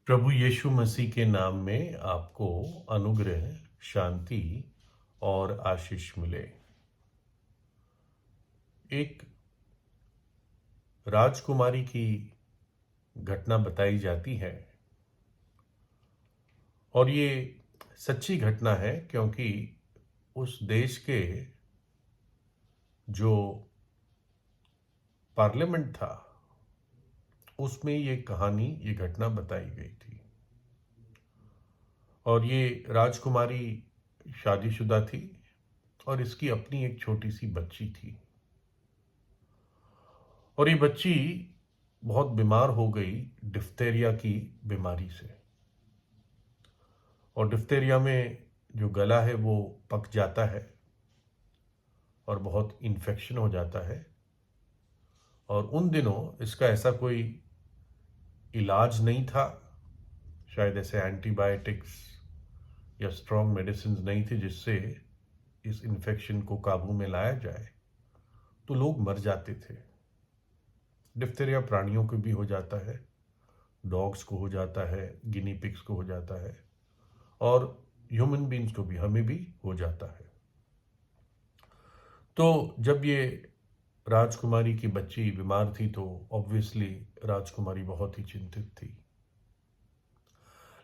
प्रभु यीशु मसीह के नाम में आपको अनुग्रह, शांति और आशीष मिले। एक राजकुमारी की घटना बताई जाती है और ये सच्ची घटना है क्योंकि उस देश के जो पार्लियामेंट था उसमें ये घटना बताई गई थी। और ये राजकुमारी शादीशुदा थी और इसकी अपनी एक छोटी सी बच्ची थी और ये बच्ची बहुत बीमार हो गई डिफ्थेरिया की बीमारी से। और डिफ्थेरिया में जो गला है वो पक जाता है और बहुत इन्फेक्शन हो जाता है। और उन दिनों इसका ऐसा कोई इलाज नहीं था, शायद ऐसे एंटीबायोटिक्स या स्ट्रॉन्ग मेडिसिन नहीं थी जिससे इस इन्फेक्शन को काबू में लाया जाए, तो लोग मर जाते थे। डिफ्थेरिया प्राणियों को भी हो जाता है, डॉग्स को हो जाता है, गिनी पिग्स को हो जाता है और ह्यूमन बींग्स को भी, हमें भी हो जाता है। तो जब ये राजकुमारी की बच्ची बीमार थी तो ऑब्वियसली राजकुमारी बहुत ही चिंतित थी।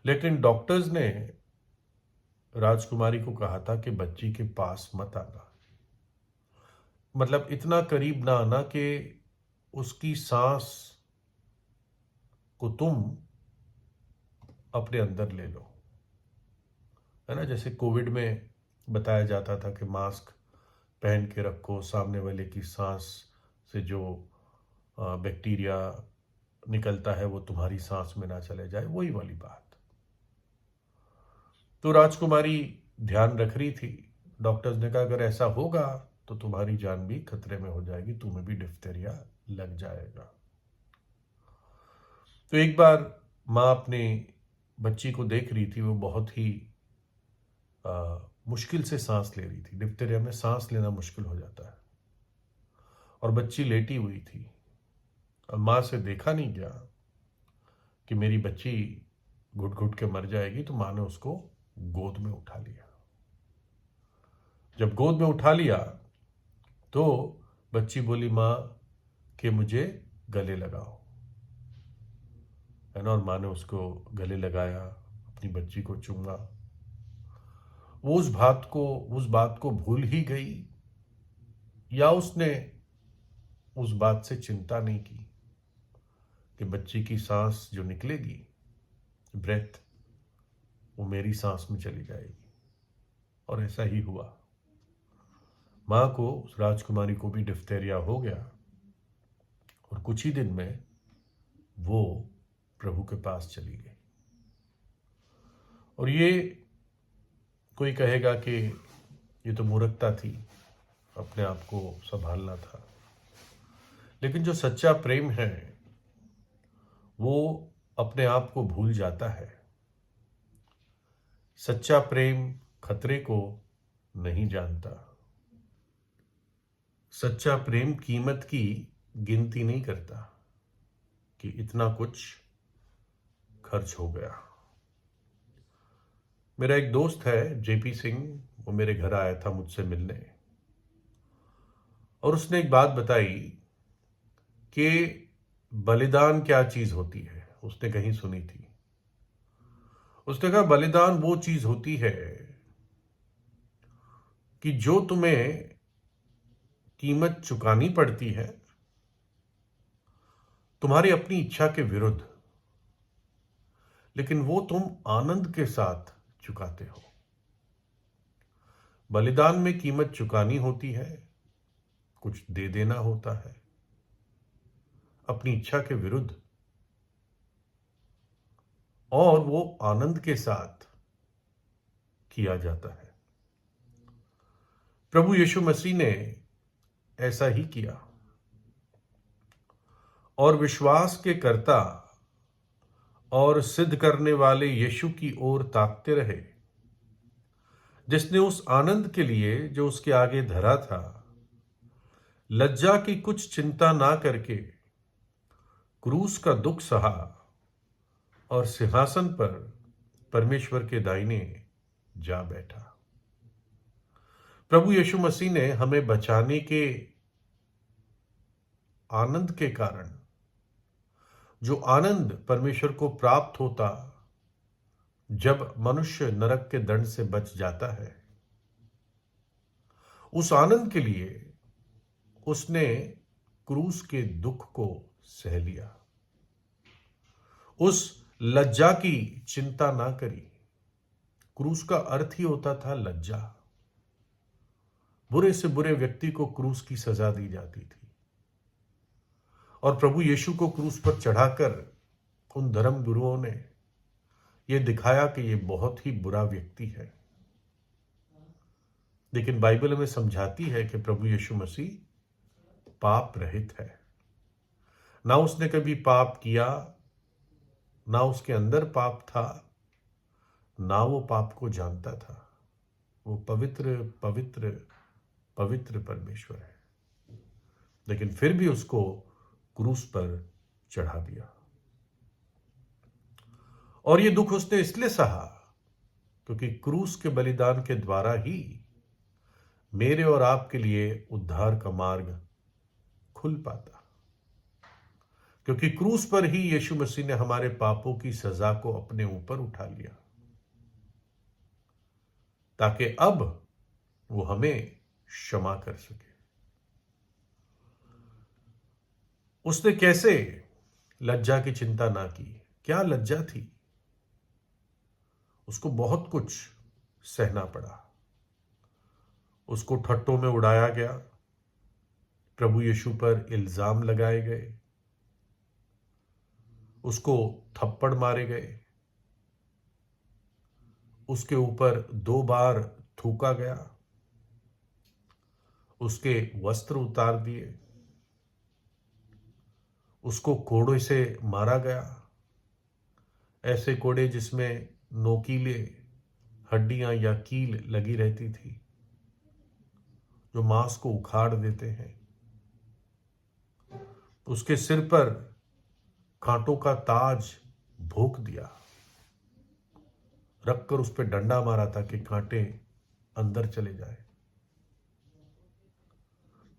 लेकिन डॉक्टर्स ने राजकुमारी को कहा था कि बच्ची के पास मत आना, मतलब इतना करीब ना आना कि उसकी सांस को तुम अपने अंदर ले लो, है ना। जैसे कोविड में बताया जाता था कि मास्क पहन के रखो, सामने वाले की सांस से जो बैक्टीरिया निकलता है वो तुम्हारी सांस में ना चले जाए, वही वाली बात। तो राजकुमारी ध्यान रख रही थी। डॉक्टर्स ने कहा अगर ऐसा होगा तो तुम्हारी जान भी खतरे में हो जाएगी, तुम्हें भी डिफ्थेरिया लग जाएगा। तो एक बार माँ अपने बच्ची को देख रही थी, वो बहुत ही मुश्किल से सांस ले रही थी। डिप्थेरिया में सांस लेना मुश्किल हो जाता है और बच्ची लेटी हुई थी और माँ से देखा नहीं गया कि मेरी बच्ची घुट घुट के मर जाएगी, तो माँ ने उसको गोद में उठा लिया। जब गोद में उठा लिया तो बच्ची बोली माँ कि मुझे गले लगाओ, है ना। और माँ ने उसको गले लगाया, अपनी बच्ची को चूमा। वो उस बात को भूल ही गई या उसने उस बात से चिंता नहीं की कि बच्ची की सांस जो निकलेगी, ब्रेथ, वो मेरी सांस में चली जाएगी। और ऐसा ही हुआ। माँ को, उस राजकुमारी को भी डिफ्थेरिया हो गया और कुछ ही दिन में वो प्रभु के पास चली गई। और ये कोई कहेगा कि ये तो मूर्खता थी, अपने आप को संभालना था। लेकिन जो सच्चा प्रेम है वो अपने आप को भूल जाता है। सच्चा प्रेम खतरे को नहीं जानता। सच्चा प्रेम कीमत की गिनती नहीं करता कि इतना कुछ खर्च हो गया। मेरा एक दोस्त है जेपी सिंह, वो मेरे घर आया था मुझसे मिलने और उसने एक बात बताई कि बलिदान क्या चीज होती है। उसने कहीं सुनी थी। उसने कहा बलिदान वो चीज होती है कि जो तुम्हें कीमत चुकानी पड़ती है तुम्हारी अपनी इच्छा के विरुद्ध, लेकिन वो तुम आनंद के साथ चुकाते हो। बलिदान में कीमत चुकानी होती है, कुछ दे देना होता है अपनी इच्छा के विरुद्ध, और वो आनंद के साथ किया जाता है। प्रभु यीशु मसीह ने ऐसा ही किया और विश्वास के कर्ता और सिद्ध करने वाले यीशु की ओर ताकते रहे, जिसने उस आनंद के लिए जो उसके आगे धरा था, लज्जा की कुछ चिंता ना करके क्रूस का दुख सहा और सिंहासन पर परमेश्वर के दाहिने जा बैठा। प्रभु यीशु मसीह ने हमें बचाने के आनंद के कारण, जो आनंद परमेश्वर को प्राप्त होता जब मनुष्य नरक के दंड से बच जाता है, उस आनंद के लिए उसने क्रूस के दुख को सह लिया। उस लज्जा की चिंता ना करी। क्रूस का अर्थ ही होता था लज्जा। बुरे से बुरे व्यक्ति को क्रूस की सजा दी जाती थी, और प्रभु यीशु को क्रूस पर चढ़ाकर उन धर्म गुरुओं ने यह दिखाया कि यह बहुत ही बुरा व्यक्ति है। लेकिन बाइबल हमें समझाती है कि प्रभु यीशु मसीह पाप रहित है। ना उसने कभी पाप किया, ना उसके अंदर पाप था, ना वो पाप को जानता था। वो पवित्र पवित्र पवित्र परमेश्वर है, लेकिन फिर भी उसको क्रूस पर चढ़ा दिया। और ये दुख उसने इसलिए सहा क्योंकि क्रूस के बलिदान के द्वारा ही मेरे और आपके लिए उद्धार का मार्ग खुल पाता। क्योंकि क्रूस पर ही यीशु मसीह ने हमारे पापों की सजा को अपने ऊपर उठा लिया, ताकि अब वो हमें क्षमा कर सके। उसने कैसे लज्जा की चिंता ना की? क्या लज्जा थी? उसको बहुत कुछ सहना पड़ा। उसको ठट्टों में उड़ाया गया, प्रभु यीशु पर इल्जाम लगाए गए, उसको थप्पड़ मारे गए, उसके ऊपर 2 बार थूका गया, उसके वस्त्र उतार दिए, उसको कोड़े से मारा गया। ऐसे कोड़े जिसमें नोकीले हड्डियां या कील लगी रहती थी, जो मांस को उखाड़ देते हैं। उसके सिर पर कांटों का ताज भोंक दिया, रखकर उस पर डंडा मारा ताकि कांटे अंदर चले जाए।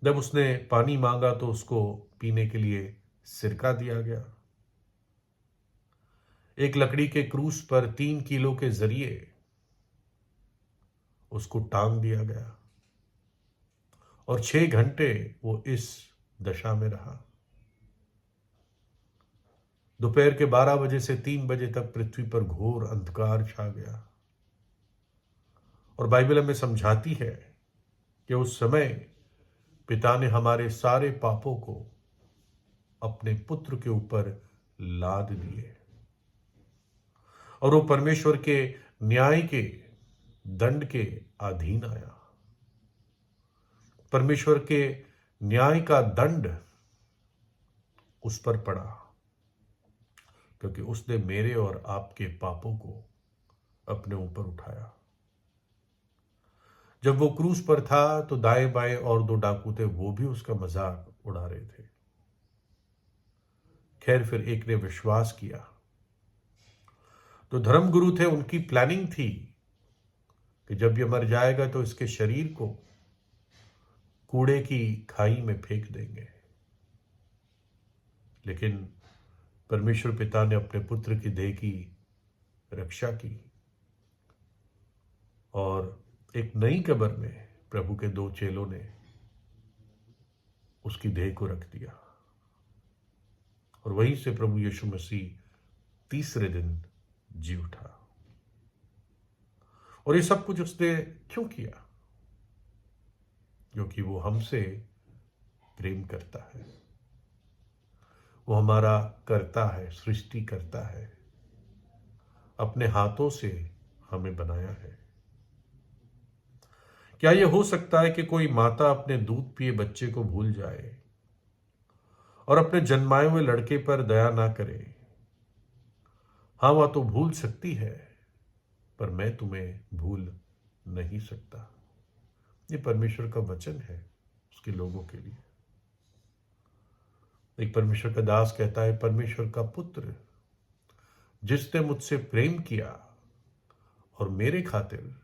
जब उसने पानी मांगा तो उसको पीने के लिए सिरका दिया गया। एक लकड़ी के क्रूस पर 3 किलो के जरिए उसको टांग दिया गया, और 6 घंटे वो इस दशा में रहा। दोपहर के 12 बजे से 3 बजे तक पृथ्वी पर घोर अंधकार छा गया। और बाइबल हमें समझाती है कि उस समय पिता ने हमारे सारे पापों को अपने पुत्र के ऊपर लाद दिए, और वो परमेश्वर के न्याय के दंड के अधीन आया। परमेश्वर के न्याय का दंड उस पर पड़ा, क्योंकि उसने मेरे और आपके पापों को अपने ऊपर उठाया। जब वो क्रूस पर था तो दाएं बाएं और 2 डाकू थे, वो भी उसका मजाक उड़ा रहे थे। खैर, फिर एक ने विश्वास किया। तो धर्मगुरु थे, उनकी प्लानिंग थी कि जब ये मर जाएगा तो इसके शरीर को कूड़े की खाई में फेंक देंगे। लेकिन परमेश्वर पिता ने अपने पुत्र की देह की रक्षा की, और एक नई कब्र में प्रभु के 2 चेलों ने उसकी देह को रख दिया, और वहीं से प्रभु यीशु मसीह तीसरे दिन जी उठा। और ये सब कुछ उसने क्यों किया? क्योंकि वो हमसे प्रेम करता है। वो हमारा करता है, सृष्टि करता है, अपने हाथों से हमें बनाया है। क्या यह हो सकता है कि कोई माता अपने दूध पिए बच्चे को भूल जाए और अपने जन्माए हुए लड़के पर दया ना करे? हाँ, वह तो भूल सकती है, पर मैं तुम्हें भूल नहीं सकता। ये परमेश्वर का वचन है उसके लोगों के लिए। एक परमेश्वर का दास कहता है, परमेश्वर का पुत्र जिसने मुझसे प्रेम किया और मेरे खातिर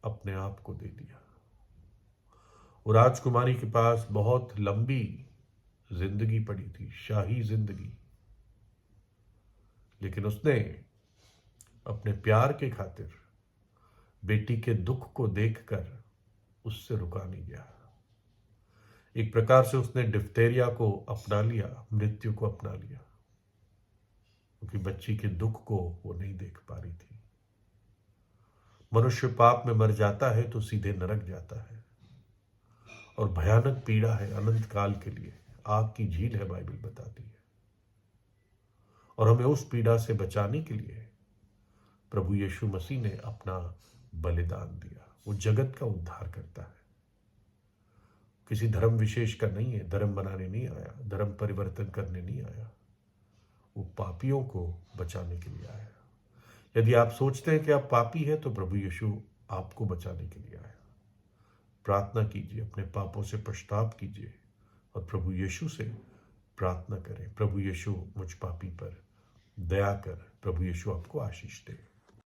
अपने आप को दे दिया। वो राजकुमारी के पास बहुत लंबी जिंदगी पड़ी थी, शाही जिंदगी, लेकिन उसने अपने प्यार के खातिर बेटी के दुख को देखकर उससे रुका नहीं गया। एक प्रकार से उसने डिप्थेरिया को अपना लिया, मृत्यु को अपना लिया, क्योंकि बच्ची के दुख को वो नहीं देख पा रही थी। मनुष्य पाप में मर जाता है तो सीधे नरक जाता है, और भयानक पीड़ा है अनंत काल के लिए, आग की झील है, बाइबल बताती है। और हमें उस पीड़ा से बचाने के लिए प्रभु यीशु मसीह ने अपना बलिदान दिया। वो जगत का उद्धार करता है, किसी धर्म विशेष का नहीं है, धर्म बनाने नहीं आया, धर्म परिवर्तन करने नहीं आया, वो पापियों को बचाने के लिए आया। यदि आप सोचते हैं कि आप पापी हैं तो प्रभु यीशु आपको बचाने के लिए आया। प्रार्थना कीजिए, अपने पापों से पश्चाताप कीजिए और प्रभु यीशु से प्रार्थना करें, प्रभु यीशु मुझ पापी पर दया कर। प्रभु यीशु आपको आशीष दे।